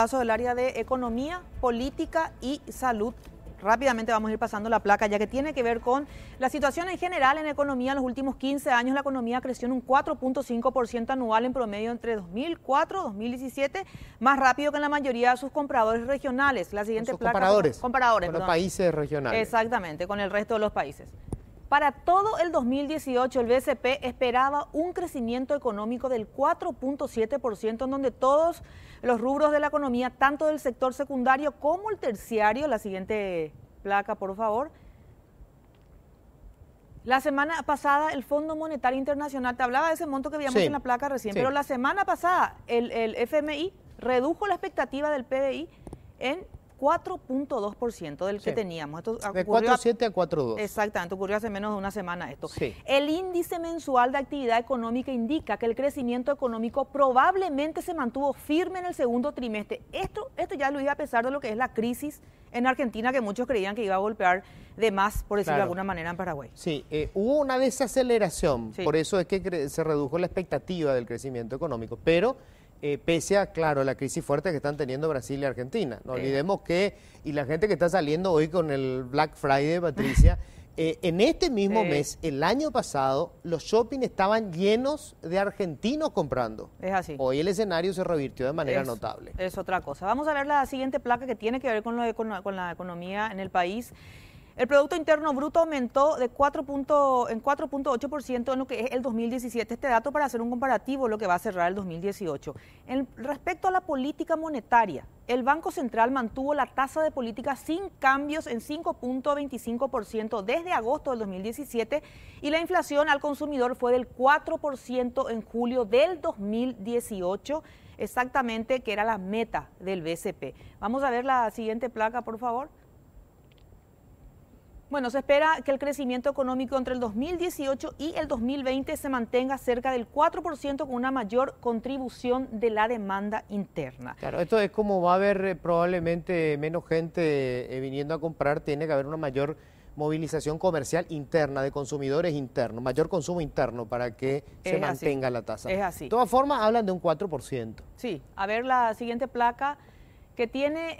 Caso del área de economía, política y salud. Rápidamente vamos a ir pasando la placa, ya que tiene que ver con la situación en general en economía. En los últimos 15 años la economía creció en un 4.5% anual en promedio entre 2004 y 2017, más rápido que en la mayoría de sus comparadores regionales. La siguiente placa. Comparadores, con los países regionales. Exactamente, con el resto de los países. Para todo el 2018, el BCP esperaba un crecimiento económico del 4.7%, en donde todos los rubros de la economía, tanto del sector secundario como el terciario, la siguiente placa, por favor. La semana pasada, el Fondo Monetario Internacional, te hablaba de ese monto que veíamos en la placa recién, pero la semana pasada el FMI redujo la expectativa del PBI en 4.2% del que teníamos. Esto de 4.7 a 4.2. Exactamente, ocurrió hace menos de una semana esto. El índice mensual de actividad económica indica que el crecimiento económico probablemente se mantuvo firme en el segundo trimestre. Esto ya lo iba a pesar de lo que es la crisis en Argentina, que muchos creían que iba a golpear de más, por decirlo de alguna manera, en Paraguay. Sí, hubo una desaceleración, por eso es que se redujo la expectativa del crecimiento económico, pero pese a, claro, la crisis fuerte que están teniendo Brasil y Argentina. No olvidemos que, y la gente que está saliendo hoy con el Black Friday, Patricia, en este mismo mes, el año pasado, los shopping estaban llenos de argentinos comprando. Es así. Hoy el escenario se revirtió de manera notable. Es otra cosa. Vamos a ver la siguiente placa que tiene que ver con la economía en el país. El Producto Interno Bruto aumentó de 4.8% en lo que es el 2017. Este dato para hacer un comparativo lo que va a cerrar el 2018. Respecto a la política monetaria, el Banco Central mantuvo la tasa de política sin cambios en 5.25% desde agosto del 2017 y la inflación al consumidor fue del 4% en julio del 2018, exactamente, que era la meta del BCP. Vamos a ver la siguiente placa, por favor. Bueno, se espera que el crecimiento económico entre el 2018 y el 2020 se mantenga cerca del 4% con una mayor contribución de la demanda interna. Claro, esto es como va a haber probablemente menos gente viniendo a comprar, tiene que haber una mayor movilización comercial interna, de consumidores internos, mayor consumo interno para que se mantenga la tasa. Es así. De todas formas, hablan de un 4%. Sí, a ver la siguiente placa, que tiene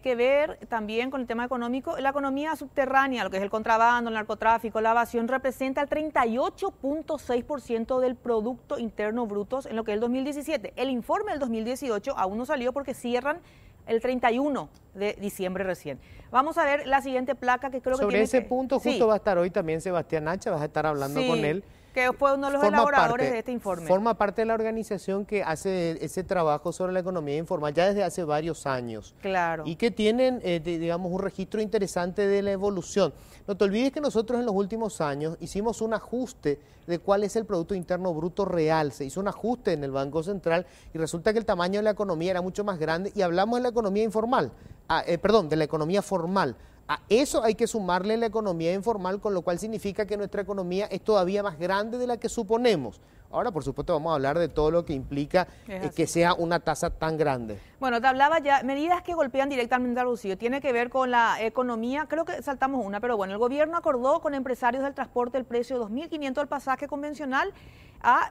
que ver también con el tema económico. La economía subterránea, lo que es el contrabando, el narcotráfico, la evasión, representa el 38.6% del Producto Interno Bruto en lo que es el 2017. El informe del 2018 aún no salió porque cierran el 31 de diciembre recién. Vamos a ver la siguiente placa que creo que sobre ese punto justo va a estar hoy también Sebastián Hacha, vas a estar hablando con él. Que fue uno de los elaboradores de este informe. Forma parte de la organización que hace ese trabajo sobre la economía informal ya desde hace varios años. Claro. Y que tienen, digamos, un registro interesante de la evolución. No te olvides que nosotros en los últimos años hicimos un ajuste de cuál es el Producto Interno Bruto real. Se hizo un ajuste en el Banco Central y resulta que el tamaño de la economía era mucho más grande y hablamos de la economía informal, de la economía formal. A eso hay que sumarle la economía informal, con lo cual significa que nuestra economía es todavía más grande de la que suponemos. Ahora, por supuesto, vamos a hablar de todo lo que implica que sea una tasa tan grande. Bueno, te hablaba ya, medidas que golpean directamente al bolsillo. Tiene que ver con la economía, creo que saltamos una, pero bueno, el gobierno acordó con empresarios del transporte el precio de 2.500 el pasaje convencional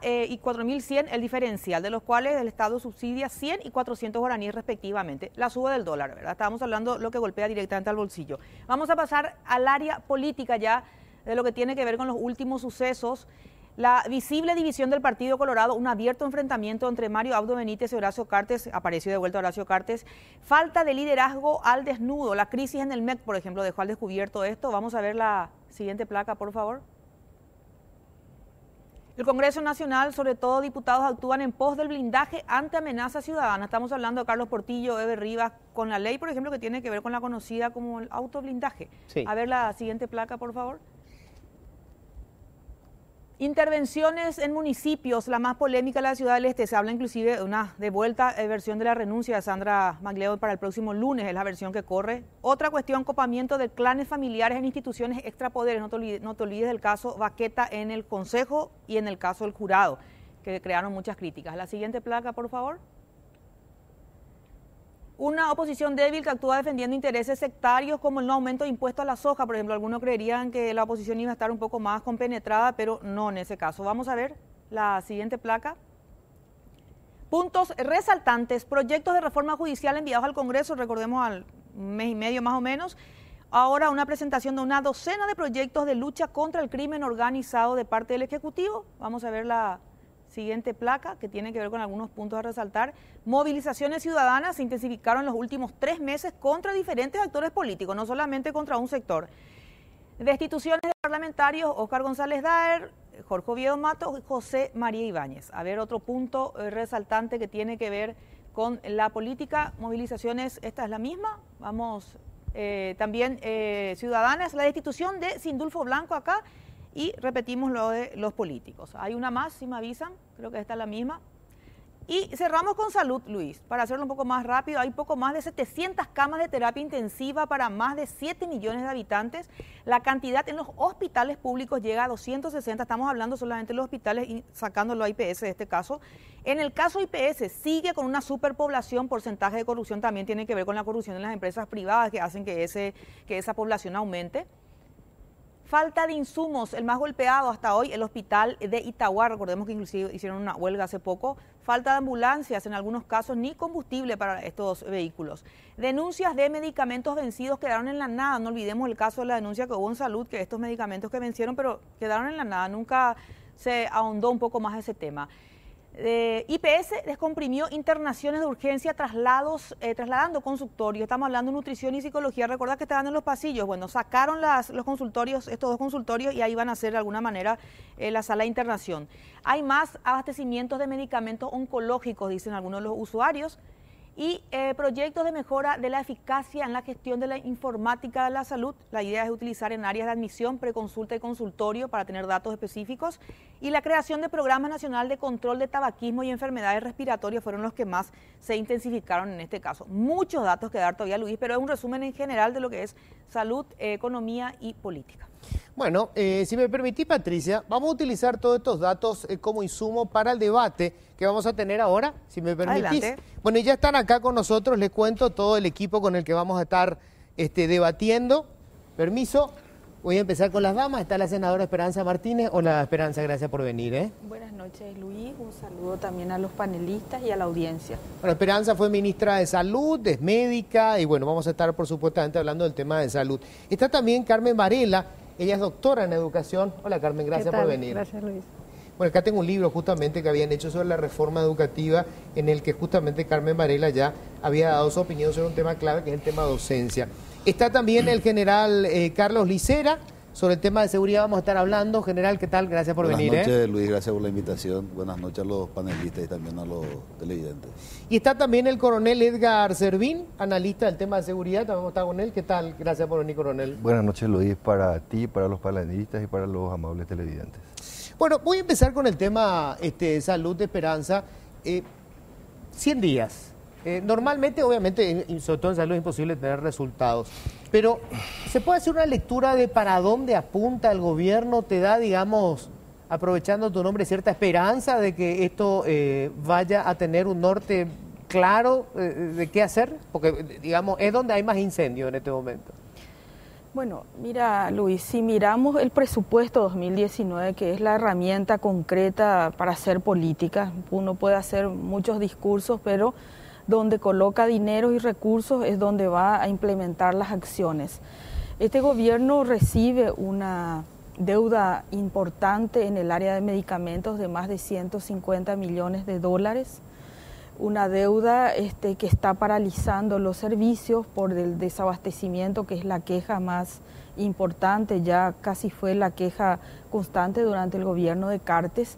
y 4.100 el diferencial, de los cuales el Estado subsidia 100 y 400 guaraníes respectivamente. La suba del dólar, ¿verdad? Estábamos hablando de lo que golpea directamente al bolsillo. Vamos a pasar al área política ya, de lo que tiene que ver con los últimos sucesos. La visible división del Partido Colorado, un abierto enfrentamiento entre Mario Abdo Benítez y Horacio Cartes, apareció de vuelta Horacio Cartes, falta de liderazgo al desnudo, la crisis en el MEC, por ejemplo, dejó al descubierto esto. Vamos a ver la siguiente placa, por favor. El Congreso Nacional, sobre todo diputados, actúan en pos del blindaje ante amenazas ciudadanas. Estamos hablando de Carlos Portillo, Eber Rivas, con la ley, por ejemplo, que tiene que ver con la conocida como el autoblindaje. A ver la siguiente placa, por favor. Intervenciones en municipios, la más polémica de la Ciudad del Este. Se habla inclusive de una devuelta versión de la renuncia de Sandra MacLeod para el próximo lunes, es la versión que corre. Otra cuestión, copamiento de clanes familiares en instituciones extrapoderes. No te olvides del caso Baqueta en el Consejo y en el caso del jurado, que crearon muchas críticas. La siguiente placa, por favor. Una oposición débil que actúa defendiendo intereses sectarios como el no aumento de impuestos a la soja, por ejemplo. Algunos creerían que la oposición iba a estar un poco más compenetrada, pero no en ese caso. Vamos a ver la siguiente placa. Puntos resaltantes, proyectos de reforma judicial enviados al Congreso, recordemos al mes y medio más o menos. Ahora una presentación de una docena de proyectos de lucha contra el crimen organizado de parte del Ejecutivo. Vamos a ver la siguiente placa que tiene que ver con algunos puntos a resaltar. Movilizaciones ciudadanas se intensificaron en los últimos 3 meses contra diferentes actores políticos, no solamente contra un sector. Destituciones de parlamentarios, Óscar González Daer, Jorge Oviedo Matos y José María Ibáñez. A ver, otro punto resaltante que tiene que ver con la política. Movilizaciones, esta es la misma. Vamos, también ciudadanas, la destitución de Sindulfo Blanco acá. Y repetimos lo de los políticos. Hay una más, si me avisan, creo que esta es la misma. Y cerramos con salud, Luis, para hacerlo un poco más rápido. Hay poco más de 700 camas de terapia intensiva para más de 7 millones de habitantes. La cantidad en los hospitales públicos llega a 260, estamos hablando solamente de los hospitales y sacándolo a IPS de este caso. En el caso IPS sigue con una superpoblación, porcentaje de corrupción también tiene que ver con la corrupción en las empresas privadas que hacen que esa población aumente. Falta de insumos, el más golpeado hasta hoy, el hospital de Itagua, recordemos que inclusive hicieron una huelga hace poco. Falta de ambulancias, en algunos casos ni combustible para estos vehículos. Denuncias de medicamentos vencidos quedaron en la nada, no olvidemos el caso de la denuncia que hubo en salud, que estos medicamentos que vencieron, pero quedaron en la nada, nunca se ahondó un poco más ese tema. IPS descomprimió internaciones de urgencia, trasladando consultorios. Estamos hablando de nutrición y psicología. Recuerda que estaban en los pasillos. Bueno, sacaron los consultorios, estos 2 consultorios, y ahí van a hacer de alguna manera la sala de internación. Hay más abastecimientos de medicamentos oncológicos, dicen algunos de los usuarios, y proyectos de mejora de la eficacia en la gestión de la informática de la salud. La idea es utilizar en áreas de admisión, preconsulta y consultorio para tener datos específicos, y la creación de programas nacional de control de tabaquismo y enfermedades respiratorias fueron los que más se intensificaron en este caso. Muchos datos que dar todavía, Luis, pero es un resumen en general de lo que es salud, economía y política. Bueno, si me permitís, Patricia, vamos a utilizar todos estos datos como insumo para el debate que vamos a tener ahora, si me permitís. Adelante. Bueno, y ya están acá con nosotros, les cuento todo el equipo con el que vamos a estar debatiendo. Permiso, voy a empezar con las damas. Está la senadora Esperanza Martínez. Hola, Esperanza, gracias por venir. Buenas noches, Luis. Un saludo también a los panelistas y a la audiencia. Bueno, Esperanza fue ministra de Salud, es médica, y bueno, vamos a estar por supuestamente hablando del tema de salud. Está también Carmen Varela. Ella es doctora en educación. Hola, Carmen, gracias por venir. Gracias, Luis. Bueno, acá tengo un libro justamente que habían hecho sobre la reforma educativa, en el que justamente Carmen Varela ya había dado su opinión sobre un tema clave, que es el tema docencia. Está también el general Carlos Licera. Sobre el tema de seguridad vamos a estar hablando. General, ¿qué tal? Gracias por venir. Buenas noches, Luis, gracias por la invitación. Buenas noches a los panelistas y también a los televidentes. Y está también el coronel Edgar Servín, analista del tema de seguridad. También está con él. ¿Qué tal? Gracias por venir, coronel. Buenas noches, Luis, para ti, para los panelistas y para los amables televidentes. Bueno, voy a empezar con el tema salud de Esperanza. 100 días. Normalmente, obviamente, sobre todo en salud es imposible tener resultados, pero ¿se puede hacer una lectura de para dónde apunta el gobierno? ¿Te da, digamos, aprovechando tu nombre, cierta esperanza de que esto vaya a tener un norte claro de qué hacer? Porque, digamos, es donde hay más incendios en este momento. Bueno, mira, Luis, si miramos el presupuesto 2019, que es la herramienta concreta para hacer política, uno puede hacer muchos discursos, pero donde coloca dinero y recursos es donde va a implementar las acciones. Este gobierno recibe una deuda importante en el área de medicamentos de más de 150 millones de dólares, una deuda que está paralizando los servicios por el desabastecimiento, que es la queja más importante, ya casi fue la queja constante durante el gobierno de Cartes.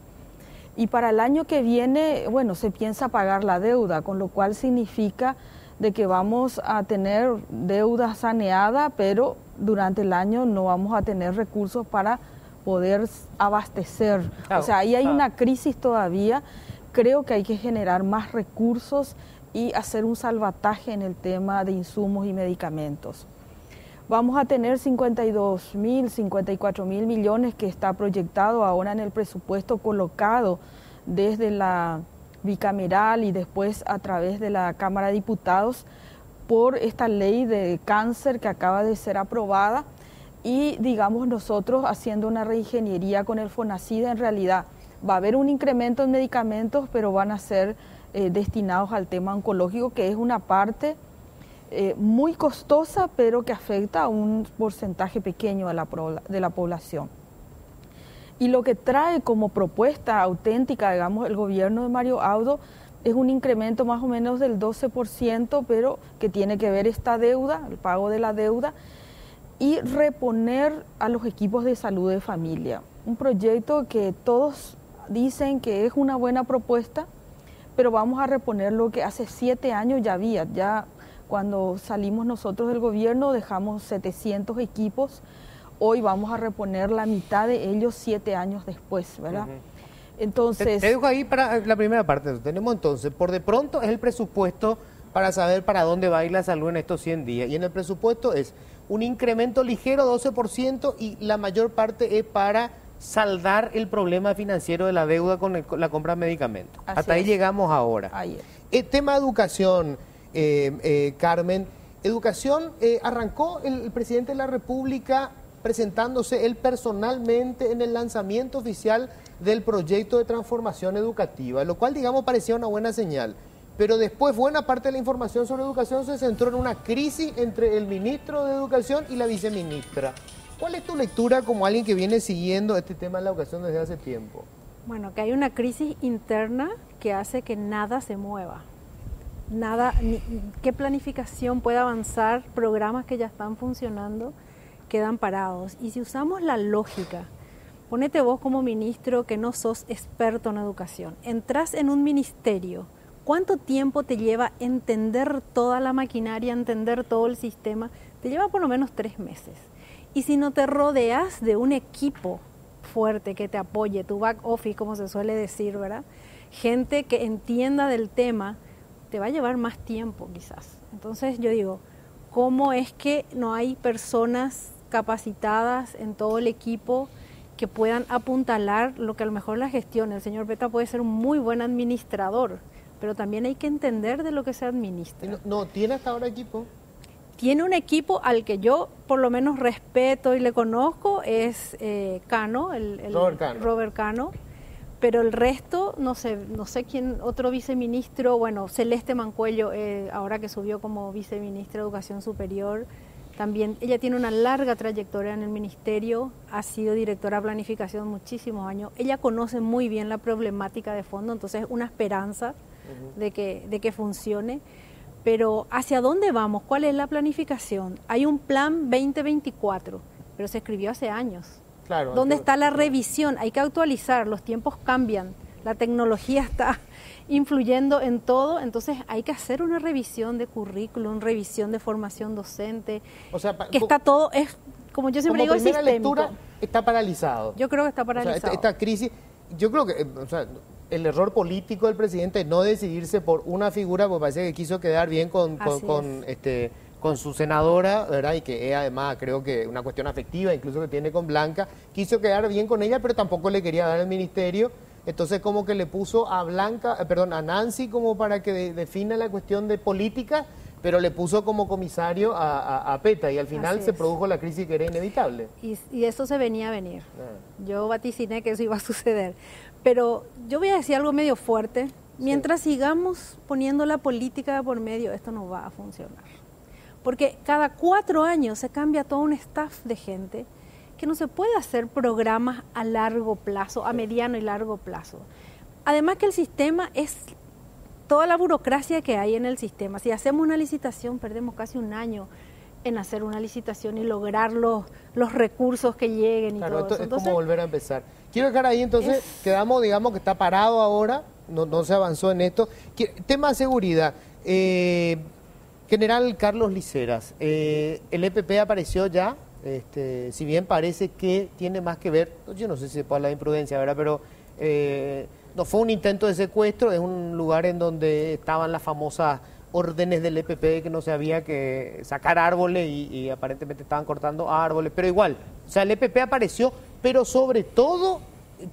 Y para el año que viene, bueno, se piensa pagar la deuda, con lo cual significa de que vamos a tener deuda saneada, pero durante el año no vamos a tener recursos para poder abastecer. O sea, ahí hay una crisis todavía. Creo que hay que generar más recursos y hacer un salvataje en el tema de insumos y medicamentos. Vamos a tener 54 mil millones que está proyectado ahora en el presupuesto colocado desde la bicameral y después a través de la Cámara de Diputados por esta ley de cáncer que acaba de ser aprobada y, digamos, nosotros haciendo una reingeniería con el FONACIDE, en realidad va a haber un incremento en medicamentos, pero van a ser destinados al tema oncológico, que es una parte muy costosa, pero que afecta a un porcentaje pequeño de la población. Y lo que trae como propuesta auténtica, digamos, el gobierno de Mario Audo es un incremento más o menos del 12%, pero que tiene que ver esta deuda, el pago de la deuda, y reponer a los equipos de salud de familia. Un proyecto que todos dicen que es una buena propuesta, pero vamos a reponer lo que hace 7 años ya había. Ya cuando salimos nosotros del gobierno dejamos 700 equipos, hoy vamos a reponer la mitad de ellos 7 años después, ¿verdad? Entonces... Te dejo ahí para la primera parte. Tenemos entonces, por de pronto es el presupuesto para saber para dónde va a ir la salud en estos 100 días. Y en el presupuesto es un incremento ligero, 12%, y la mayor parte es para saldar el problema financiero de la deuda con la compra de medicamentos. Así Hasta ahí es. llegamos ahora. Ahí es. El tema de educación, Carmen. Educación, arrancó el presidente de la República presentándose él personalmente en el lanzamiento oficial del proyecto de transformación educativa, lo cual, digamos, parecía una buena señal. Pero después buena parte de la información sobre educación se centró en una crisis entre el ministro de Educación y la viceministra. ¿Cuál es tu lectura como alguien que viene siguiendo este tema de la educación desde hace tiempo? Bueno, que hay una crisis interna que hace que nada se mueva. Nada, qué planificación puede avanzar, programas que ya están funcionando quedan parados. Y si usamos la lógica, ponete vos como ministro que no sos experto en educación, entras en un ministerio, ¿cuánto tiempo te lleva entender toda la maquinaria, entender todo el sistema? Te lleva por lo menos 3 meses. Y si no te rodeas de un equipo fuerte que te apoye, tu back office, como se suele decir, ¿verdad? Gente que entienda del tema, te va a llevar más tiempo quizás. Entonces yo digo, ¿cómo es que no hay personas capacitadas en todo el equipo que puedan apuntalar lo que a lo mejor la gestión? El señor Peta puede ser un muy buen administrador, pero también hay que entender de lo que se administra. ¿No tiene hasta ahora equipo? Tiene un equipo al que yo por lo menos respeto y le conozco, es Cano, Robert Cano, pero el resto, no sé quién, otro viceministro, bueno, Celeste Mancuello, ahora que subió como viceministra de Educación Superior, también ella tiene una larga trayectoria en el ministerio, ha sido directora de planificación muchísimos años, ella conoce muy bien la problemática de fondo, entonces una esperanza de que funcione. Pero ¿hacia dónde vamos? ¿Cuál es la planificación? Hay un plan 2024, pero se escribió hace años. Claro. ¿Dónde está la revisión? Hay que actualizar, los tiempos cambian, la tecnología está influyendo en todo, entonces hay que hacer una revisión de currículum, revisión de formación docente, o sea, que está todo, es como yo siempre digo, es sistémico. Lectura está paralizado. Yo creo que está paralizado. O sea, esta crisis, yo creo que, o sea, el error político del presidente es no decidirse por una figura, porque parece que quiso quedar bien con su senadora, ¿verdad? Y que es además creo que una cuestión afectiva, incluso que tiene con Blanca, quiso quedar bien con ella, pero tampoco le quería dar el ministerio, entonces como que le puso a a Nancy como para que defina la cuestión de política, pero le puso como comisario a Peta, y al final se produjo la crisis que era inevitable. Y eso se venía a venir. Yo vaticiné que eso iba a suceder. Pero yo voy a decir algo medio fuerte. Mientras sigamos poniendo la política por medio, esto no va a funcionar. Porque cada 4 años se cambia todo un staff de gente que no se puede hacer programas a largo plazo, a mediano y largo plazo. Además que el sistema es toda la burocracia que hay en el sistema. Si hacemos una licitación, perdemos casi 1 año en hacer una licitación y lograr los recursos que lleguen y claro, todo eso. Entonces, es como volver a empezar. Quiero dejar ahí, entonces, quedamos, digamos, que está parado ahora, no se avanzó en esto. Tema de seguridad. General Carlos Liceras, el EPP apareció ya, si bien parece que tiene más que ver, yo no sé si se puede hablar de imprudencia, ¿verdad? Pero no fue un intento de secuestro, es un lugar en donde estaban las famosas órdenes del EPP que no se había que sacar árboles y aparentemente estaban cortando árboles, pero igual, o sea, el EPP apareció, pero sobre todo,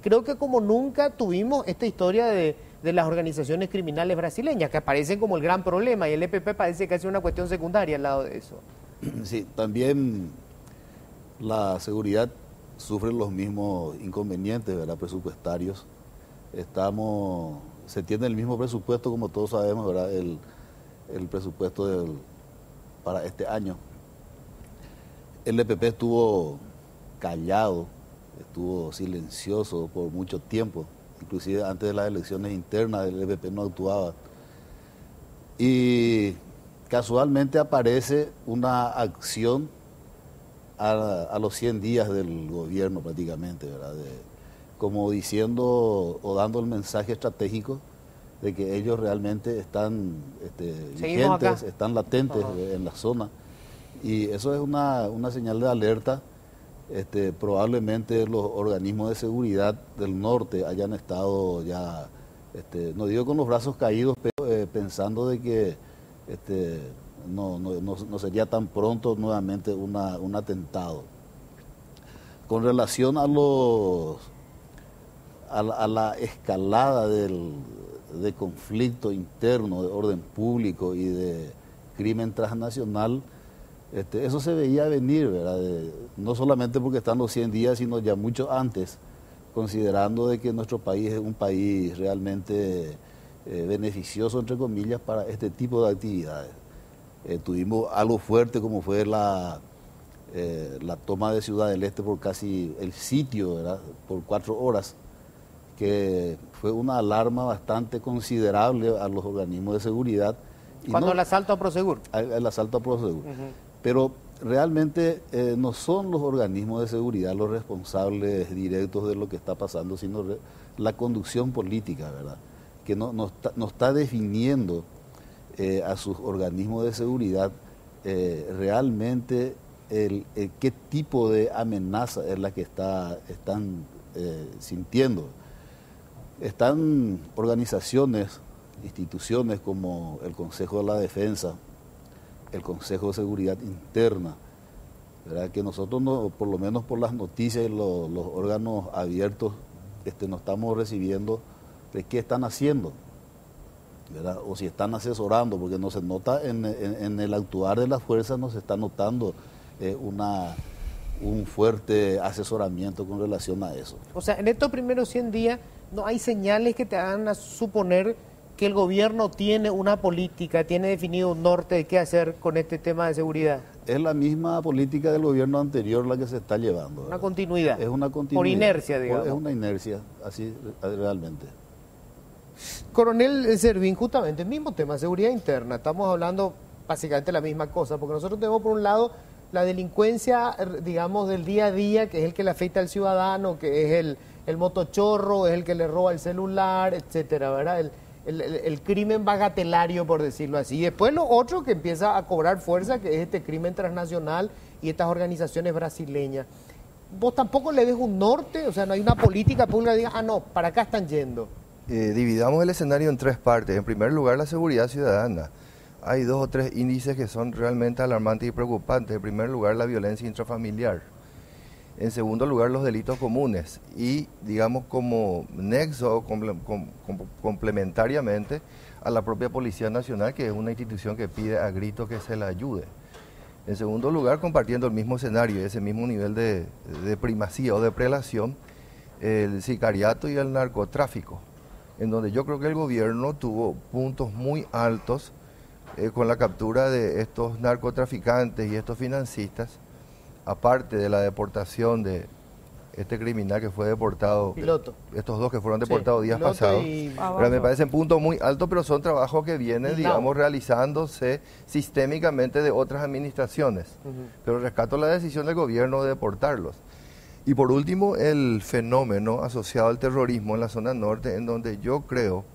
creo que como nunca tuvimos esta historia de las organizaciones criminales brasileñas, que aparecen como el gran problema, y el EPP parece que es una cuestión secundaria al lado de eso. Sí, también la seguridad sufre los mismos inconvenientes, ¿verdad?, presupuestarios. Estamos se tiene el mismo presupuesto, como todos sabemos, ¿verdad? El presupuesto para este año. El EPP estuvo callado, estuvo silencioso por mucho tiempo, inclusive antes de las elecciones internas el EPP no actuaba. Y casualmente aparece una acción a los 100 días del gobierno prácticamente, ¿verdad? Como diciendo o dando el mensaje estratégico de que ellos realmente están vigentes, están latentes en la zona. Y eso es una señal de alerta. Probablemente los organismos de seguridad del norte hayan estado ya, no digo con los brazos caídos, pero pensando de que no sería tan pronto nuevamente un atentado. Con relación a la escalada de conflicto interno, de orden público y de crimen transnacional, eso se veía venir, ¿verdad? No solamente porque están los 100 días, sino ya mucho antes, considerando de que nuestro país es un país realmente beneficioso, entre comillas, para este tipo de actividades. Tuvimos algo fuerte como fue la toma de Ciudad del Este por casi el sitio, ¿verdad? Por 4 horas, que fue una alarma bastante considerable a los organismos de seguridad. Cuando el asalto a Prosegur. El asalto a Prosegur. Pero realmente no son los organismos de seguridad los responsables directos de lo que está pasando, sino la conducción política, ¿verdad? Que no está definiendo a sus organismos de seguridad realmente qué tipo de amenaza es la que están sintiendo. Están organizaciones, instituciones como el Consejo de la Defensa, el Consejo de Seguridad Interna, ¿verdad? Que nosotros, por lo menos por las noticias y los órganos abiertos, no estamos recibiendo de qué están haciendo, ¿verdad? O si están asesorando, porque no se nota en el actuar de las fuerzas, no se está notando un fuerte asesoramiento con relación a eso. O sea, en estos primeros 100 días no hay señales que te hagan a suponer que el gobierno tiene una política, tiene definido un norte de qué hacer con este tema de seguridad. Es la misma política del gobierno anterior la que se está llevando, ¿verdad? Una continuidad. Es una continuidad. Por inercia, digamos. Es una inercia, así realmente. Coronel Servín, justamente el mismo tema, seguridad interna, estamos hablando básicamente la misma cosa, porque nosotros tenemos por un lado la delincuencia, digamos, del día a día, que es el que le afecta al ciudadano, que es el motochorro, es el que le roba el celular, etcétera, ¿verdad? El crimen bagatelario, por decirlo así. Y después lo otro que empieza a cobrar fuerza, que es este crimen transnacional y estas organizaciones brasileñas. ¿Vos tampoco le ves un norte? O sea, no hay una política pública que diga, no, para acá están yendo. Dividamos el escenario en 3 partes. En primer lugar, la seguridad ciudadana. Hay 2 o 3 índices que son realmente alarmantes y preocupantes. En primer lugar, la violencia intrafamiliar. En segundo lugar, los delitos comunes. Y, digamos, como nexo, complementariamente a la propia Policía Nacional, que es una institución que pide a gritos que se la ayude. En segundo lugar, compartiendo el mismo escenario, ese mismo nivel de primacía o de prelación, el sicariato y el narcotráfico, en donde yo creo que el gobierno tuvo puntos muy altos con la captura de estos narcotraficantes y estos financistas, aparte de la deportación de este criminal que fue deportado, Piloto. Estos 2 que fueron deportados días Piloto pasados, Pero me parecen puntos muy altos, pero son trabajos que vienen, digamos, realizándose sistémicamente de otras administraciones. Pero rescato la decisión del gobierno de deportarlos. Y por último, el fenómeno asociado al terrorismo en la zona norte, en donde yo creo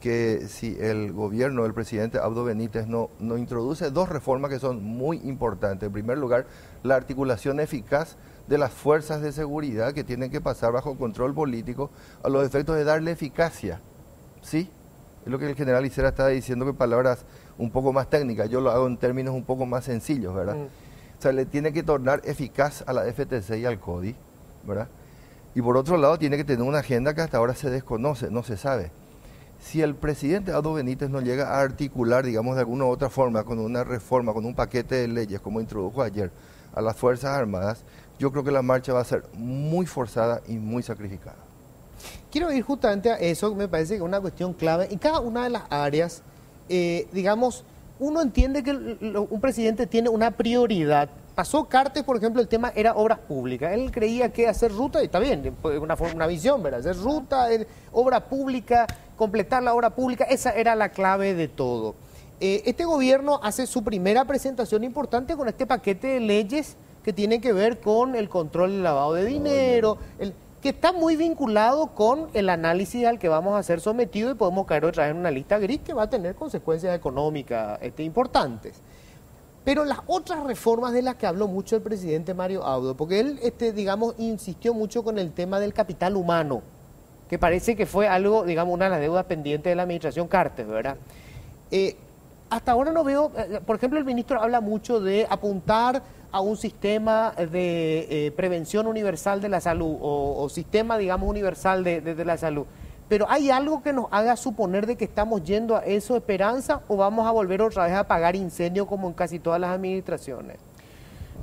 que si el gobierno del presidente Abdo Benítez no introduce 2 reformas que son muy importantes. En primer lugar, la articulación eficaz de las fuerzas de seguridad que tienen que pasar bajo control político a los efectos de darle eficacia. ¿Sí? Es lo que el general Isera estaba diciendo, que palabras un poco más técnicas. Yo lo hago en términos un poco más sencillos, ¿verdad? O sea, le tiene que tornar eficaz a la FTC y al CODI, ¿verdad? Y por otro lado, tiene que tener una agenda que hasta ahora se desconoce, no se sabe. Si el presidente Abdo Benítez no llega a articular, digamos, de alguna u otra forma, con una reforma, con un paquete de leyes, como introdujo ayer, a las Fuerzas Armadas, yo creo que la marcha va a ser muy forzada y muy sacrificada. Quiero ir justamente a eso, me parece que es una cuestión clave. En cada una de las áreas, digamos, uno entiende que un presidente tiene una prioridad. Pasó Cartes, por ejemplo, el tema era obras públicas. Él creía que hacer ruta, y está bien, una visión, ¿verdad? Hacer ruta, obra pública, completar la obra pública, esa era la clave de todo. Este gobierno hace su primera presentación importante con este paquete de leyes que tienen que ver con el control del lavado de dinero, que está muy vinculado con el análisis al que vamos a ser sometidos y podemos caer otra vez en una lista gris que va a tener consecuencias económicas importantes. Pero las otras reformas de las que habló mucho el presidente Mario Audo, porque él, digamos, insistió mucho con el tema del capital humano, que parece que fue algo, digamos, una de las deudas pendientes de la administración Cartes, ¿verdad? Hasta ahora no veo, por ejemplo, el ministro habla mucho de apuntar a un sistema de prevención universal de la salud o sistema, digamos, universal de la salud. Pero ¿hay algo que nos haga suponer de que estamos yendo a eso, Esperanza, o vamos a volver otra vez a apagar incendios como en casi todas las administraciones?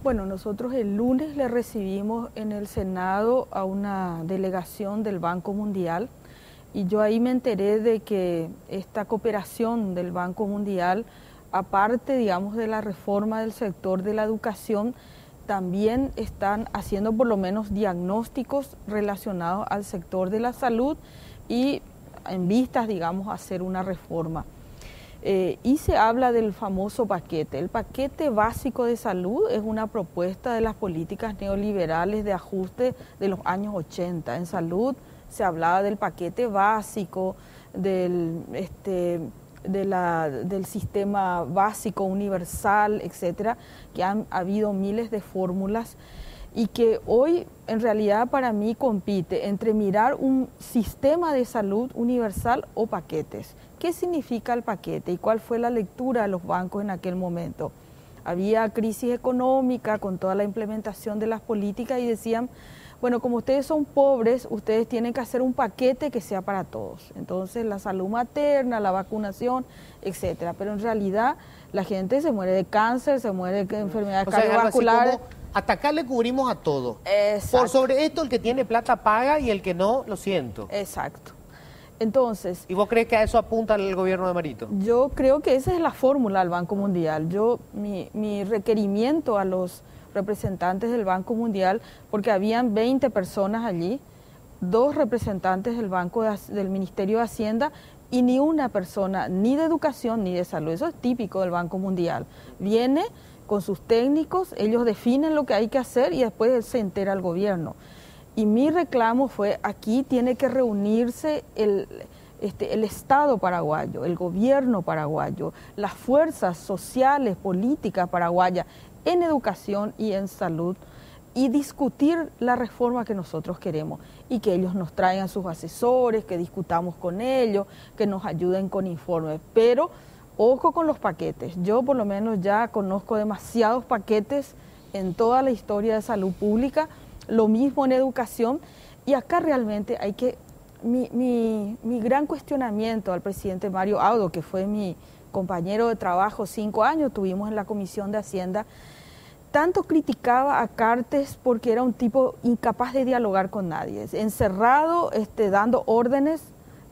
Bueno, nosotros el lunes le recibimos en el Senado a una delegación del Banco Mundial y yo ahí me enteré de que esta cooperación del Banco Mundial, aparte, digamos, de la reforma del sector de la educación, también están haciendo por lo menos diagnósticos relacionados al sector de la salud y en vistas, digamos, a hacer una reforma. Y se habla del famoso paquete. El paquete básico de salud es una propuesta de las políticas neoliberales de ajuste de los años 80. En salud se hablaba del paquete básico, del sistema básico universal, etcétera, que han habido miles de fórmulas y que hoy en realidad para mí compite entre mirar un sistema de salud universal o paquetes. ¿Qué significa el paquete y cuál fue la lectura de los bancos en aquel momento? Había crisis económica con toda la implementación de las políticas y decían, bueno, como ustedes son pobres, ustedes tienen que hacer un paquete que sea para todos. Entonces, la salud materna, la vacunación, etcétera. Pero en realidad, la gente se muere de cáncer, se muere de enfermedades cardiovasculares. Hasta acá le cubrimos a todo. Exacto. Por sobre esto, el que tiene plata paga y el que no, lo siento. Exacto. Entonces... ¿Y vos crees que a eso apunta el gobierno de Marito? Yo creo que esa es la fórmula del Banco Mundial. Mi requerimiento a los representantes del Banco Mundial, porque habían 20 personas allí, 2 representantes del Ministerio de Hacienda y ni una persona ni de educación ni de salud. Eso es típico del Banco Mundial. Viene con sus técnicos, ellos definen lo que hay que hacer y después se entera el gobierno. Y mi reclamo fue, aquí tiene que reunirse el Estado paraguayo, el gobierno paraguayo, las fuerzas sociales, políticas paraguayas, en educación y en salud, y discutir la reforma que nosotros queremos y que ellos nos traigan sus asesores, que discutamos con ellos, que nos ayuden con informes. Pero ojo con los paquetes. Yo por lo menos ya conozco demasiados paquetes en toda la historia de salud pública, lo mismo en educación, y acá realmente hay que... Mi gran cuestionamiento al presidente Mario Audo, que fue mi compañero de trabajo, 5 años tuvimos en la Comisión de Hacienda, tanto criticaba a Cartes porque era un tipo incapaz de dialogar con nadie, encerrado, dando órdenes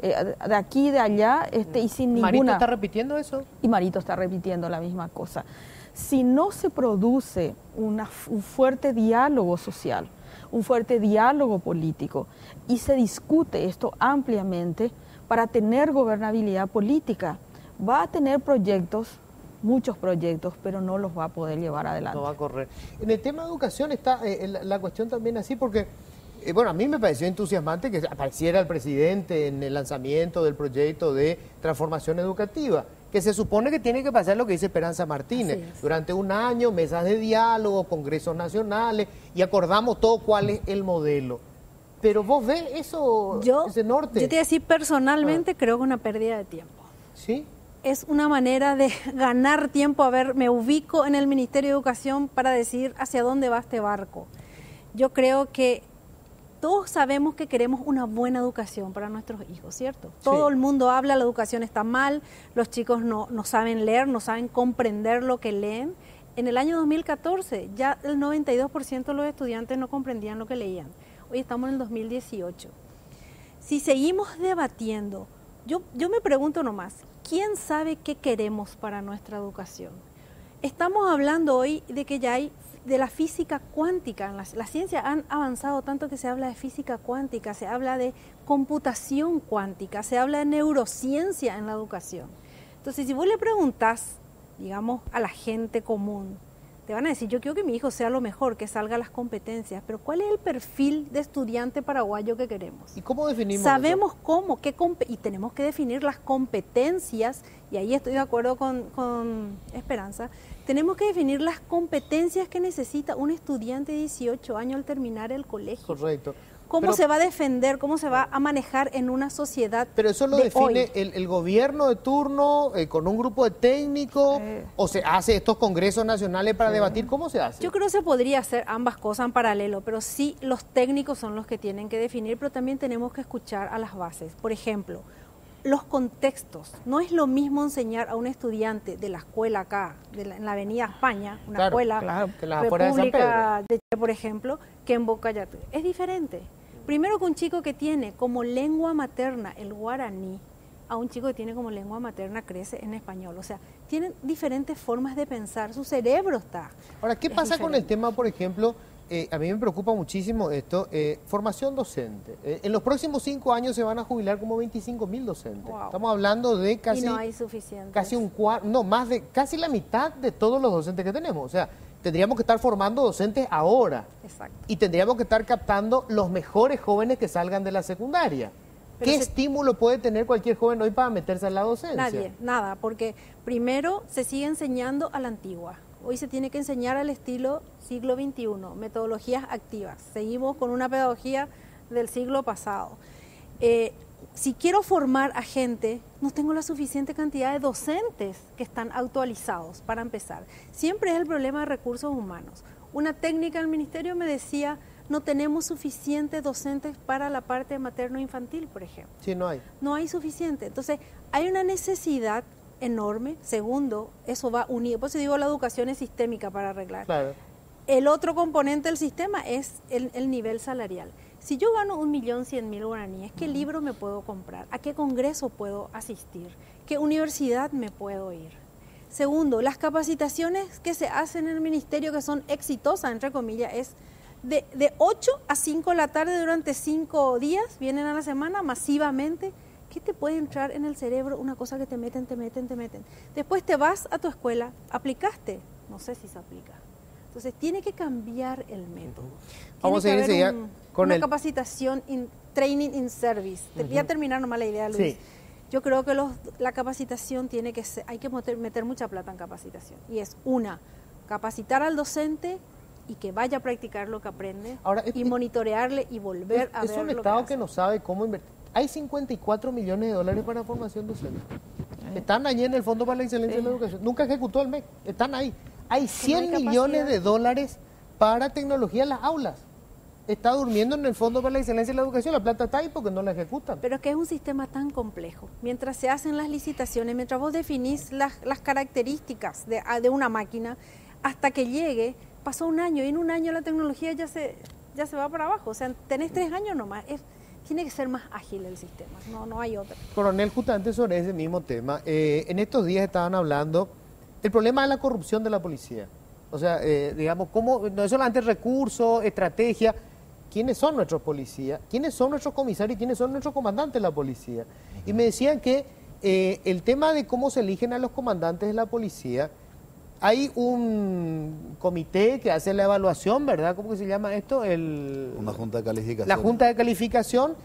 de aquí y de allá, y sin ninguna... ¿Marito está repitiendo eso? Y Marito está repitiendo la misma cosa. Si no se produce un fuerte diálogo social, un fuerte diálogo político, y se discute esto ampliamente para tener gobernabilidad política, va a tener proyectos, muchos proyectos, pero no los va a poder llevar adelante. No va a correr. En el tema de educación está la cuestión también así, porque, bueno, a mí me pareció entusiasmante que apareciera el presidente en el lanzamiento del proyecto de transformación educativa, que se supone que tiene que pasar lo que dice Esperanza Martínez. Durante un año, mesas de diálogo, congresos nacionales, y acordamos todo cuál es el modelo. Pero vos ves eso, ese norte. Yo te voy a decir, personalmente creo que es una pérdida de tiempo. ¿Sí? Es una manera de ganar tiempo. A ver, me ubico en el Ministerio de Educación para decir hacia dónde va este barco. Yo creo que todos sabemos que queremos una buena educación para nuestros hijos, ¿cierto? Sí. Todo el mundo habla, la educación está mal, los chicos no saben leer, no saben comprender lo que leen. En el año 2014 ya el 92% de los estudiantes no comprendían lo que leían. Hoy estamos en el 2018. si seguimos debatiendo, yo me pregunto nomás, ¿quién sabe qué queremos para nuestra educación? Estamos hablando hoy de que ya hay de la física cuántica. La ciencia han avanzado tanto que se habla de física cuántica, se habla de computación cuántica, se habla de neurociencia en la educación. Entonces, si vos le preguntás, digamos, a la gente común, te van a decir, yo quiero que mi hijo sea lo mejor, que salga las competencias, pero ¿cuál es el perfil de estudiante paraguayo que queremos? ¿Y cómo definimos Sabemos eso? cómo, y tenemos que definir las competencias, y ahí estoy de acuerdo con Esperanza, tenemos que definir las competencias que necesita un estudiante de 18 años al terminar el colegio. Correcto. ¿Cómo se va a defender? ¿Cómo se va a manejar en una sociedad? Pero eso lo define el gobierno de turno, con un grupo de técnicos, o se hace estos congresos nacionales para debatir. ¿Cómo se hace? Yo creo que se podría hacer ambas cosas en paralelo, pero sí los técnicos son los que tienen que definir, pero también tenemos que escuchar a las bases. Por ejemplo, los contextos. No es lo mismo enseñar a un estudiante de la escuela acá, en la Avenida España, una escuela que las afueras de San República de Chile, por ejemplo, que en Bocayatú. Es diferente. Primero que un chico que tiene como lengua materna el guaraní, a un chico que tiene como lengua materna crece en español. O sea, tienen diferentes formas de pensar, su cerebro está. Ahora, ¿qué pasa con el tema, por ejemplo? A mí me preocupa muchísimo esto, formación docente. En los próximos 5 años se van a jubilar como 25.000 docentes. Wow. Estamos hablando de casi... Y no hay suficientes. Casi un cuarto, no, más de casi la mitad de todos los docentes que tenemos. O sea, tendríamos que estar formando docentes ahora. Exacto. Y tendríamos que estar captando los mejores jóvenes que salgan de la secundaria. Pero ¿Qué estímulo puede tener cualquier joven hoy para meterse en la docencia? Nadie, nada, porque primero se sigue enseñando a la antigua. Hoy se tiene que enseñar al estilo siglo XXI, metodologías activas. Seguimos con una pedagogía del siglo pasado. Si quiero formar a gente, no tengo la suficiente cantidad de docentes que están actualizados, para empezar. Siempre es el problema de recursos humanos. Una técnica del ministerio me decía, no tenemos suficientes docentes para la parte materno-infantil, por ejemplo. Sí, no hay. No hay suficiente. Entonces, hay una necesidad enorme. Segundo, eso va unido. Por eso digo, la educación es sistémica para arreglar. Claro. El otro componente del sistema es el nivel salarial. Si yo gano 1.100.000 guaraníes, ¿qué libro me puedo comprar? ¿A qué congreso puedo asistir? ¿Qué universidad me puedo ir? Segundo, las capacitaciones que se hacen en el ministerio, que son exitosas, entre comillas, es de 8 a 5 de la tarde durante 5 días, vienen a la semana masivamente. ¿Qué te puede entrar en el cerebro? Una cosa que te meten. Después te vas a tu escuela, aplicaste, no sé si se aplica. Entonces tiene que cambiar el método. Vamos a ir enseguida con una capacitación, training in service. Voy a terminar nomás la idea, Luis. Sí. Yo creo que la capacitación tiene que ser, hay que meter mucha plata en capacitación. Y es capacitar al docente y que vaya a practicar lo que aprende. Ahora, y monitorearle y volver a ver lo que hace. Es un Estado que no sabe cómo invertir. Hay 54 millones de dólares para formación docente. Están allí en el Fondo para la Excelencia en la Educación. Nunca ejecutó el MEC. Están ahí. Hay 100 millones de dólares para tecnología en las aulas. Está durmiendo en el Fondo para la Excelencia en la Educación. La plata está ahí porque no la ejecutan. Pero es que es un sistema tan complejo. Mientras se hacen las licitaciones, mientras vos definís las características de una máquina, hasta que llegue, pasó un año y en un año la tecnología ya se va para abajo. O sea, tenés 3 años nomás. Tiene que ser más ágil el sistema, no hay otra. Coronel, justamente sobre ese mismo tema, en estos días estaban hablando el problema de la corrupción de la policía. O sea, digamos, cómo, no es solamente recursos, estrategia, ¿quiénes son nuestros policías? ¿Quiénes son nuestros comisarios? ¿Y quiénes son nuestros comandantes de la policía? Y me decían que el tema de cómo se eligen a los comandantes de la policía, hay un comité que hace la evaluación, ¿verdad? ¿Cómo que se llama esto? Una junta de calificación. La junta de calificación.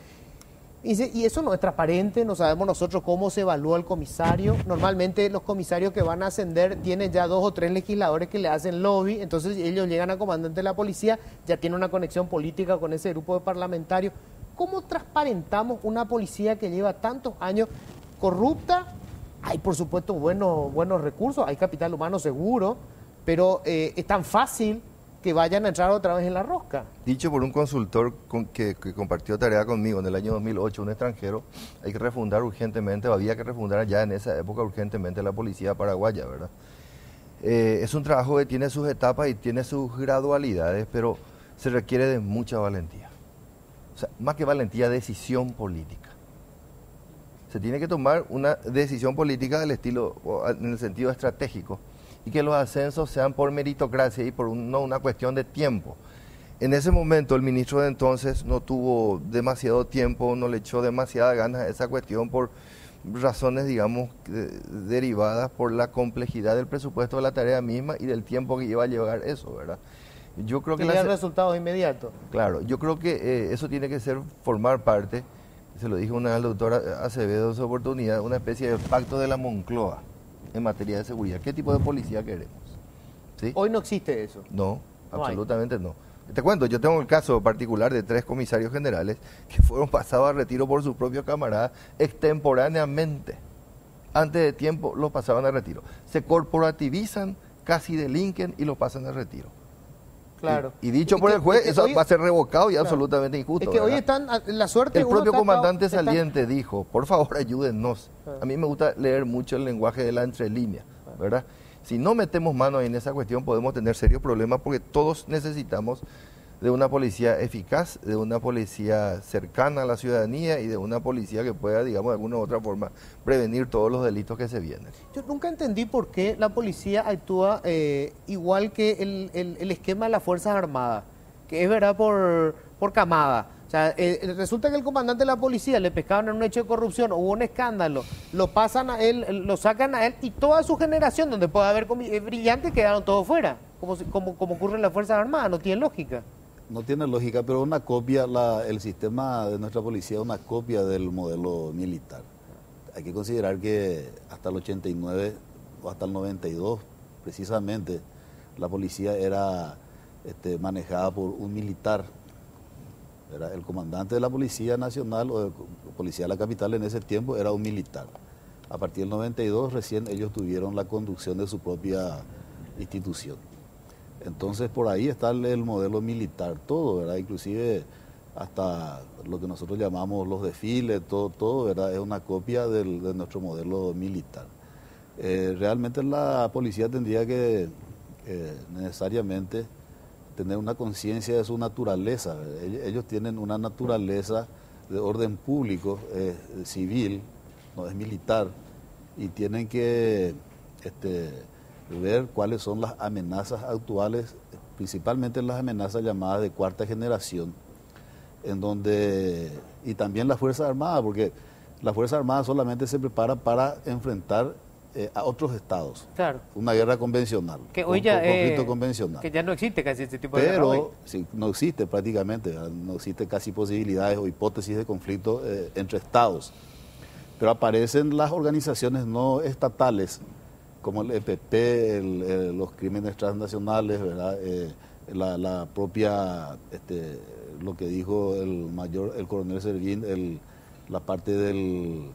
Y eso no es transparente, no sabemos nosotros cómo se evalúa el comisario. Normalmente los comisarios que van a ascender tienen ya 2 o 3 legisladores que le hacen lobby, entonces ellos llegan a comandante de la policía, ya tienen una conexión política con ese grupo de parlamentarios. ¿Cómo transparentamos una policía que lleva tantos años corrupta? Hay, por supuesto, buenos recursos, hay capital humano seguro, pero es tan fácil que vayan a entrar otra vez en la rosca. Dicho por un consultor que compartió tarea conmigo en el año 2008, un extranjero, hay que refundar urgentemente, o había que refundar ya en esa época urgentemente la policía paraguaya, ¿verdad? Es un trabajo que tiene sus etapas y tiene sus gradualidades, pero se requiere de mucha valentía. O sea, más que valentía, decisión política. Se tiene que tomar una decisión política del estilo, en el sentido estratégico, y que los ascensos sean por meritocracia y no una cuestión de tiempo. En ese momento el ministro de entonces no tuvo demasiado tiempo, no le echó demasiadas ganas a esa cuestión por razones, digamos, derivadas por la complejidad del presupuesto de la tarea misma y del tiempo que iba a llevar eso, ¿verdad? Yo creo que ¿Querían resultados inmediatos? Claro, yo creo que eso tiene que formar parte, se lo dije una vez al doctor Acevedo en su oportunidad, una especie de pacto de la Moncloa en materia de seguridad. ¿Qué tipo de policía queremos? ¿Sí? Hoy no existe eso. No, absolutamente no. Te cuento, yo tengo el caso particular de 3 comisarios generales que fueron pasados a retiro por sus propios camaradas extemporáneamente. Antes de tiempo los pasaban a retiro. Se corporativizan, casi delinquen y los pasan a retiro. Claro. Y dicho por el juez, eso va a ser revocado y absolutamente injusto. Es que hoy ¿verdad? están, la suerte... El propio comandante saliente dijo, por favor ayúdennos. A mí me gusta leer mucho el lenguaje de la entrelínea, ¿verdad? Si no metemos mano en esa cuestión podemos tener serios problemas porque todos necesitamos de una policía eficaz, de una policía cercana a la ciudadanía y de una policía que pueda, digamos, de alguna u otra forma prevenir todos los delitos que se vienen. Yo nunca entendí por qué la policía actúa igual que el esquema de las Fuerzas Armadas, que es verdad por camada. O sea, resulta que el comandante de la policía le pescaban en un hecho de corrupción, hubo un escándalo, lo pasan a él, lo sacan a él y toda su generación, donde puede haber brillantes, quedaron todos fuera, como ocurre en las Fuerzas Armadas, no tiene lógica. No tiene lógica, pero una copia, el sistema de nuestra policía es una copia del modelo militar. Hay que considerar que hasta el 89 o hasta el 92, precisamente, la policía era manejada por un militar. Era el comandante de la Policía Nacional o de Policía de la Capital en ese tiempo era un militar. A partir del 92 recién ellos tuvieron la conducción de su propia institución. Entonces por ahí está el modelo militar, todo, ¿verdad? Inclusive hasta lo que nosotros llamamos los desfiles, todo, ¿verdad? Es una copia de nuestro modelo militar. Realmente la policía tendría que necesariamente tener una conciencia de su naturaleza. Ellos tienen una naturaleza de orden público, civil, no es militar, y tienen que ver cuáles son las amenazas actuales, principalmente las amenazas llamadas de cuarta generación, en donde, y también las Fuerzas Armadas, porque las Fuerzas Armadas solamente se preparan para enfrentar a otros estados. Claro. Una guerra convencional. Que hoy ya conflicto convencional. Que ya no existe casi este tipo de guerra hoy. Pero sí, no existe prácticamente, no existe casi posibilidades o hipótesis de conflicto entre estados. Pero aparecen las organizaciones no estatales, como el EPP, los crímenes transnacionales, ¿verdad? La propia, lo que dijo el coronel Servín, la parte del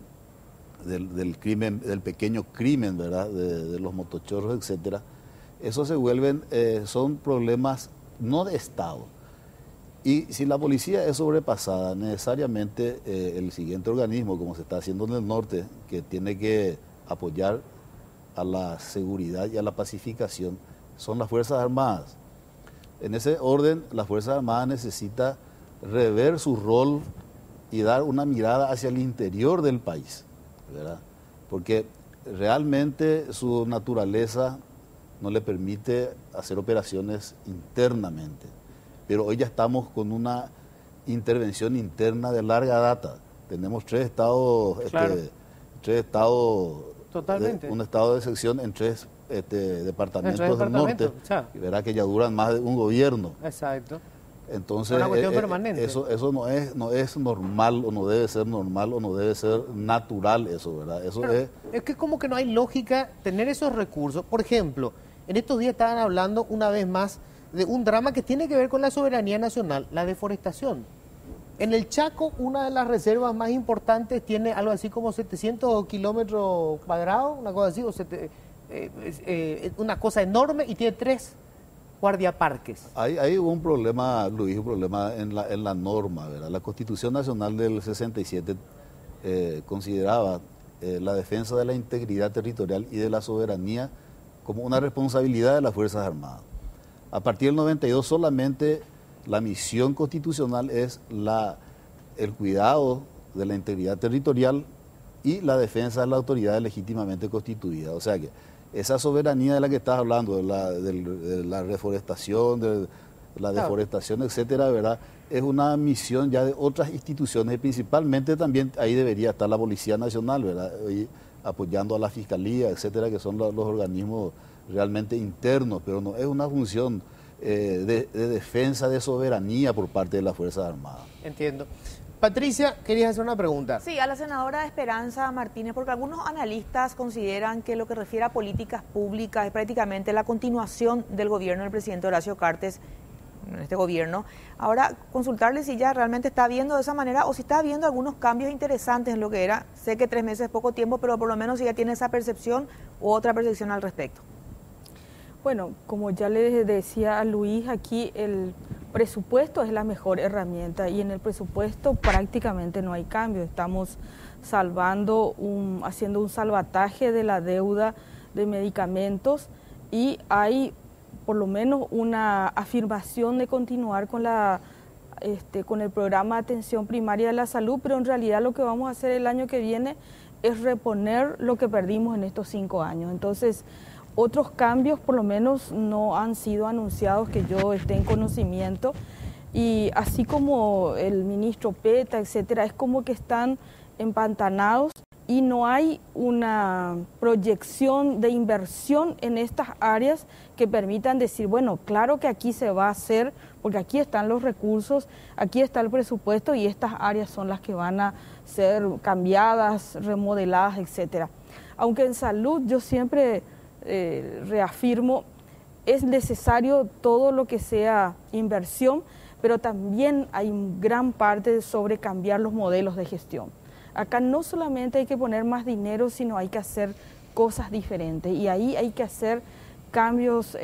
crimen, del pequeño crimen, ¿verdad? De los motochorros, etcétera. Eso se vuelven, son problemas no de Estado. Y si la policía es sobrepasada, necesariamente el siguiente organismo, como se está haciendo en el norte, que tiene que apoyar a la seguridad y a la pacificación, son las Fuerzas Armadas. En ese orden, las Fuerzas Armadas necesitan rever su rol y dar una mirada hacia el interior del país, ¿verdad? Porque realmente su naturaleza no le permite hacer operaciones internamente. Pero hoy ya estamos con una intervención interna de larga data. Tenemos 3 estados, claro. 3 estados, totalmente. Un estado de sección en 3 departamentos del norte, o sea, y verá que ya duran más de un gobierno. Exacto. Entonces, una cuestión permanente. Eso no es normal, o no debe ser normal, o no debe ser natural eso, ¿verdad? Eso es que como que no hay lógica tener esos recursos. Por ejemplo, en estos días estaban hablando una vez más de un drama que tiene que ver con la soberanía nacional, la deforestación. En el Chaco, una de las reservas más importantes tiene algo así como 700 kilómetros cuadrados, una cosa así, una cosa enorme, y tiene 3 guardiaparques. Hay un problema, Luis, un problema en la norma, ¿verdad? La Constitución Nacional del 67 consideraba la defensa de la integridad territorial y de la soberanía como una responsabilidad de las Fuerzas Armadas. A partir del 92 solamente la misión constitucional es el cuidado de la integridad territorial y la defensa de la autoridad legítimamente constituida. O sea que esa soberanía de la que estás hablando, de la reforestación, de la deforestación, etcétera, ¿verdad? Es una misión ya de otras instituciones y principalmente también ahí debería estar la Policía Nacional, ¿verdad? Y apoyando a la Fiscalía, etcétera, que son los organismos realmente internos, pero no es una función de defensa de soberanía por parte de las Fuerzas Armadas. Entiendo. Patricia, querías hacer una pregunta. Sí, a la senadora Esperanza Martínez, porque algunos analistas consideran que lo que refiere a políticas públicas es prácticamente la continuación del gobierno del presidente Horacio Cartes en este gobierno. Ahora, consultarle si ya realmente está viendo de esa manera o si está viendo algunos cambios interesantes en lo que era. Sé que 3 meses es poco tiempo, pero por lo menos si ya tiene esa percepción u otra percepción al respecto. Bueno, como ya le decía a Luis, aquí el presupuesto es la mejor herramienta y en el presupuesto prácticamente no hay cambio. Estamos haciendo un salvataje de la deuda de medicamentos y hay por lo menos una afirmación de continuar con el programa de atención primaria de la salud, pero en realidad lo que vamos a hacer el año que viene es reponer lo que perdimos en estos 5 años. Entonces, otros cambios por lo menos no han sido anunciados que yo esté en conocimiento y así como el ministro Peta, etcétera, es como que están empantanados y no hay una proyección de inversión en estas áreas que permitan decir, bueno, claro que aquí se va a hacer porque aquí están los recursos, aquí está el presupuesto y estas áreas son las que van a ser cambiadas, remodeladas, etcétera. Aunque en salud yo siempre reafirmo, es necesario todo lo que sea inversión, pero también hay gran parte sobre cambiar los modelos de gestión. Acá no solamente hay que poner más dinero, sino hay que hacer cosas diferentes y ahí hay que hacer cambios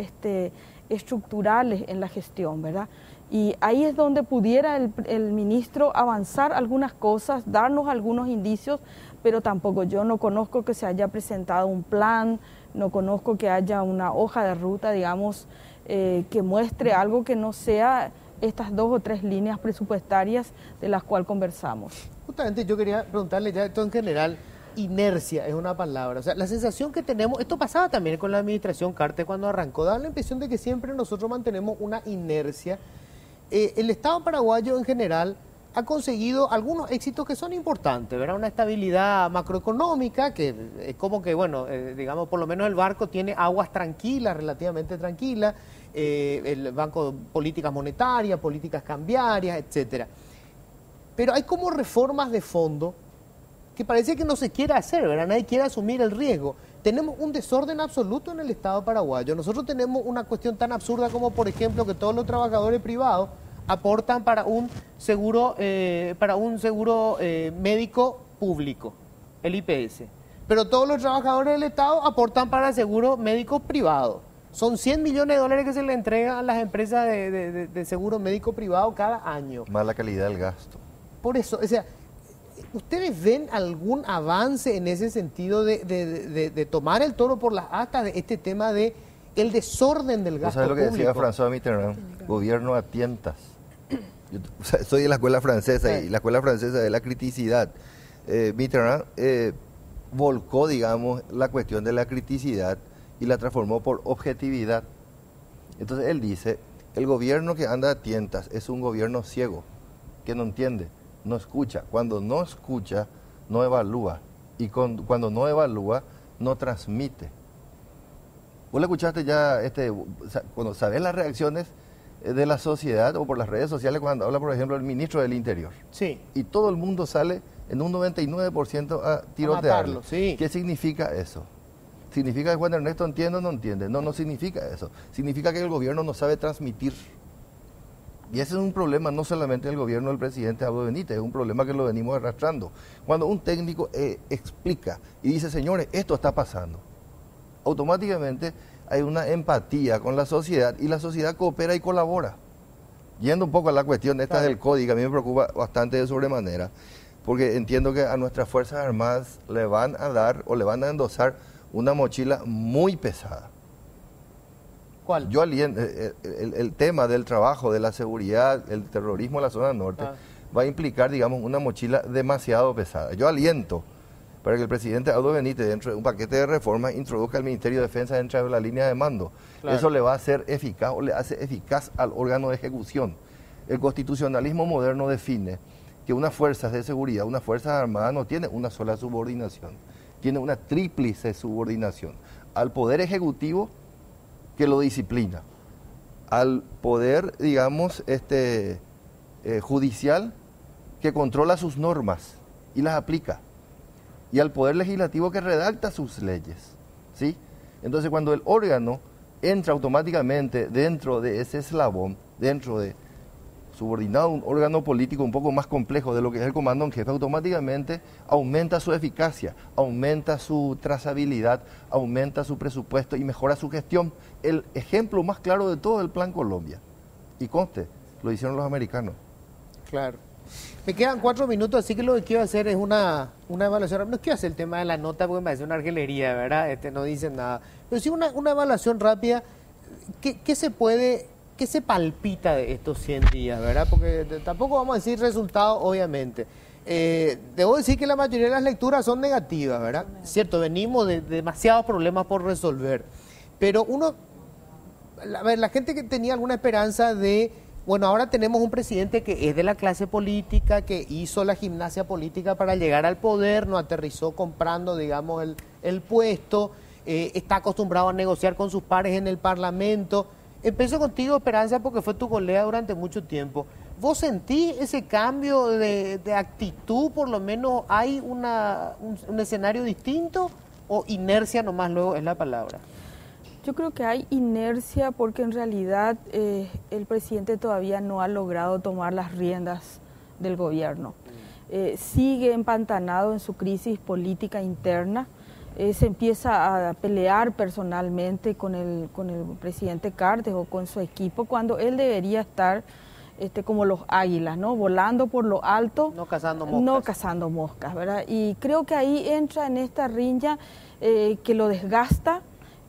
estructurales en la gestión, ¿verdad? Y ahí es donde pudiera el ministro avanzar algunas cosas, darnos algunos indicios, pero tampoco yo no conozco que se haya presentado un plan, no conozco que haya una hoja de ruta, digamos, que muestre algo que no sea estas 2 o 3 líneas presupuestarias de las cuales conversamos. Justamente yo quería preguntarle ya esto en general, inercia es una palabra, o sea, la sensación que tenemos, esto pasaba también con la administración Cartes cuando arrancó, daba la impresión de que siempre nosotros mantenemos una inercia. El Estado paraguayo en general ha conseguido algunos éxitos que son importantes, ¿verdad? Una estabilidad macroeconómica, que es como que, bueno, digamos, por lo menos el barco tiene aguas tranquilas, relativamente tranquilas, el banco, políticas monetarias, políticas cambiarias, etcétera. Pero hay como reformas de fondo que parece que no se quiere hacer, ¿verdad? Nadie quiere asumir el riesgo. Tenemos un desorden absoluto en el Estado paraguayo. Nosotros tenemos una cuestión tan absurda como, por ejemplo, que todos los trabajadores privados aportan para un seguro médico público, el IPS. Pero todos los trabajadores del Estado aportan para el seguro médico privado. Son 100 millones de dólares que se le entregan a las empresas de seguro médico privado cada año. Mala calidad del gasto. Por eso, o sea, ¿ustedes ven algún avance en ese sentido de tomar el toro por las astas de este tema de el desorden del gasto público? ¿Sabes lo que decía François Mitterrand? Gobierno a tientas. Yo soy de la escuela francesa y la escuela francesa de la criticidad. Mitterrand volcó, digamos, la cuestión de la criticidad y la transformó por objetividad. Entonces él dice, el gobierno que anda a tientas es un gobierno ciego, que no entiende, no escucha. Cuando no escucha, no evalúa. Y cuando no evalúa, no transmite. ¿Vos le escuchaste ya, cuando sabés las reacciones de la sociedad o por las redes sociales cuando habla, por ejemplo, el ministro del Interior? Sí. Y todo el mundo sale en un 99% a tirotearlo. Sí. ¿Qué significa eso? ¿Significa que Juan Ernesto entiende o no entiende? No, no significa eso. Significa que el gobierno no sabe transmitir. Y ese es un problema no solamente del gobierno del presidente Abdo Benítez, es un problema que lo venimos arrastrando. Cuando un técnico explica y dice, señores, esto está pasando, automáticamente hay una empatía con la sociedad y la sociedad coopera y colabora. Yendo un poco a la cuestión esta del código, a mí me preocupa bastante de sobremanera, porque entiendo que a nuestras Fuerzas Armadas le van a dar o le van a endosar una mochila muy pesada. ¿Cuál? El tema del trabajo, de la seguridad, el terrorismo en la zona norte, va a implicar, digamos, una mochila demasiado pesada. Yo aliento para que el presidente Aldo Benítez, dentro de un paquete de reformas, introduzca el Ministerio de Defensa dentro de la línea de mando. Claro. Eso le va a hacer eficaz o le hace eficaz al órgano de ejecución. El constitucionalismo moderno define que unas fuerzas de seguridad, unas fuerzas armadas no tiene una sola subordinación, tiene una tríplice subordinación. Al poder ejecutivo que lo disciplina, al poder, digamos, judicial que controla sus normas y las aplica, y al poder legislativo que redacta sus leyes, ¿sí? Entonces, cuando el órgano entra automáticamente dentro de ese eslabón, dentro de subordinado a un órgano político un poco más complejo de lo que es el comando en jefe, automáticamente aumenta su eficacia, aumenta su trazabilidad, aumenta su presupuesto y mejora su gestión. El ejemplo más claro de todo es el Plan Colombia. Y conste, lo hicieron los americanos. Claro. Me quedan 4 minutos, así que lo que quiero hacer es una evaluación. No quiero hacer el tema de la nota porque me parece una argelería, ¿verdad? No dicen nada. Pero sí una evaluación rápida. ¿Qué se palpita de estos 100 días, verdad? Porque tampoco vamos a decir resultados, obviamente. Debo decir que la mayoría de las lecturas son negativas, ¿verdad? Cierto, venimos de demasiados problemas por resolver. Pero la gente que tenía alguna esperanza de... Bueno, ahora tenemos un presidente que es de la clase política, que hizo la gimnasia política para llegar al poder, no aterrizó comprando, digamos, el puesto, está acostumbrado a negociar con sus pares en el Parlamento. Empiezo contigo, Esperanza, porque fue tu colega durante mucho tiempo. ¿Vos sentís ese cambio de actitud? Por lo menos, ¿hay un escenario distinto o inercia nomás luego es la palabra? Yo creo que hay inercia porque en realidad el presidente todavía no ha logrado tomar las riendas del gobierno. Sigue empantanado en su crisis política interna. Se empieza a pelear personalmente con el presidente Cartes o con su equipo cuando él debería estar como los águilas, ¿no? Volando por lo alto. No cazando moscas. No cazando moscas, ¿verdad? Y creo que ahí entra en esta riña que lo desgasta,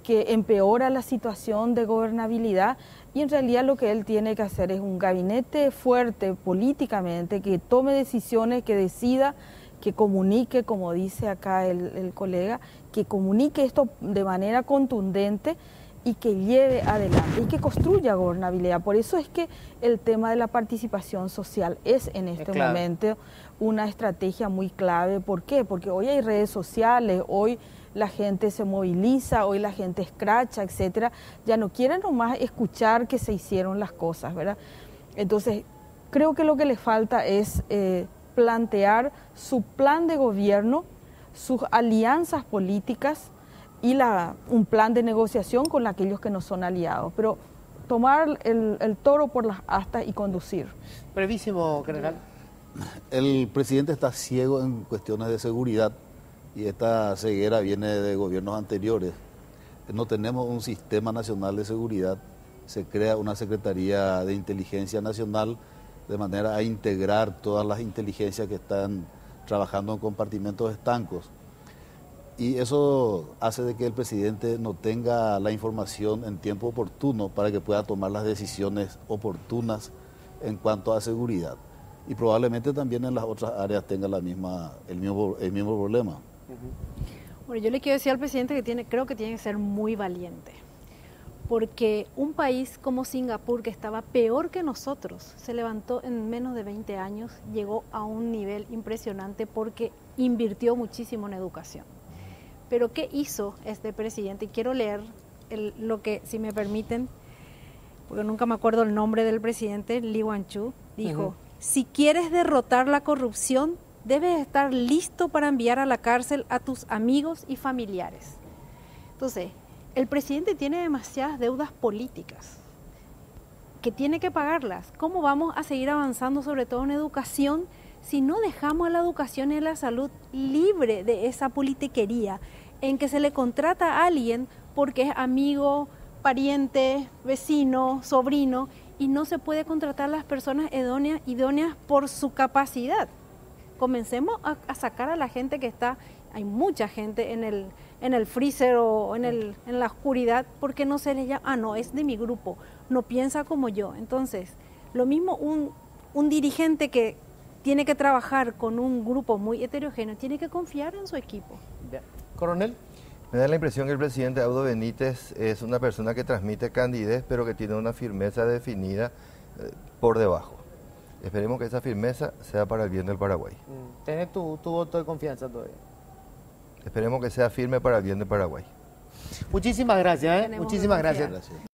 que empeora la situación de gobernabilidad, y en realidad lo que él tiene que hacer es un gabinete fuerte políticamente, que tome decisiones, que decida, que comunique, como dice acá el colega, que comunique esto de manera contundente y que lleve adelante y que construya gobernabilidad. Por eso es que el tema de la participación social es en este momento una estrategia muy clave. ¿Por qué? Porque hoy hay redes sociales, hoy la gente se moviliza, hoy la gente escracha, etcétera. Ya no quieren nomás escuchar que se hicieron las cosas, ¿verdad? Entonces, creo que lo que le falta es plantear su plan de gobierno, sus alianzas políticas y un plan de negociación con aquellos que no son aliados. Pero tomar el toro por las astas y conducir. Brevísimo, general. El presidente está ciego en cuestiones de seguridad. Y esta ceguera viene de gobiernos anteriores. No tenemos un sistema nacional de seguridad, se crea una Secretaría de Inteligencia Nacional de manera a integrar todas las inteligencias que están trabajando en compartimentos estancos. Y eso hace de que el presidente no tenga la información en tiempo oportuno para que pueda tomar las decisiones oportunas en cuanto a seguridad. Y probablemente también en las otras áreas tenga el mismo problema. Bueno, yo le quiero decir al presidente que creo que tiene que ser muy valiente, porque un país como Singapur, que estaba peor que nosotros, se levantó en menos de 20 años, llegó a un nivel impresionante porque invirtió muchísimo en educación. Pero ¿qué hizo este presidente? Y quiero leer lo que, si me permiten, porque nunca me acuerdo el nombre del presidente, Lee Kuan-yew, dijo, si quieres derrotar la corrupción, debes estar listo para enviar a la cárcel a tus amigos y familiares. Entonces, el presidente tiene demasiadas deudas políticas que tiene que pagarlas. ¿Cómo vamos a seguir avanzando, sobre todo en educación, si no dejamos a la educación y a la salud libre de esa politiquería en que se le contrata a alguien porque es amigo, pariente, vecino, sobrino, y no se puede contratar a las personas idóneas por su capacidad? Comencemos a sacar a la gente que está, hay mucha gente en el freezer o en la oscuridad, porque no se le llama, no, es de mi grupo, no piensa como yo. Entonces, lo mismo un dirigente que tiene que trabajar con un grupo muy heterogéneo, tiene que confiar en su equipo. Ya. Coronel. Me da la impresión que el presidente Audo Benítez es una persona que transmite candidez, pero que tiene una firmeza definida por debajo. Esperemos que esa firmeza sea para el bien del Paraguay. ¿Tenés tu voto de confianza todavía? Esperemos que sea firme para el bien del Paraguay. Muchísimas gracias, Tenemos muchísimas que confiar. gracias.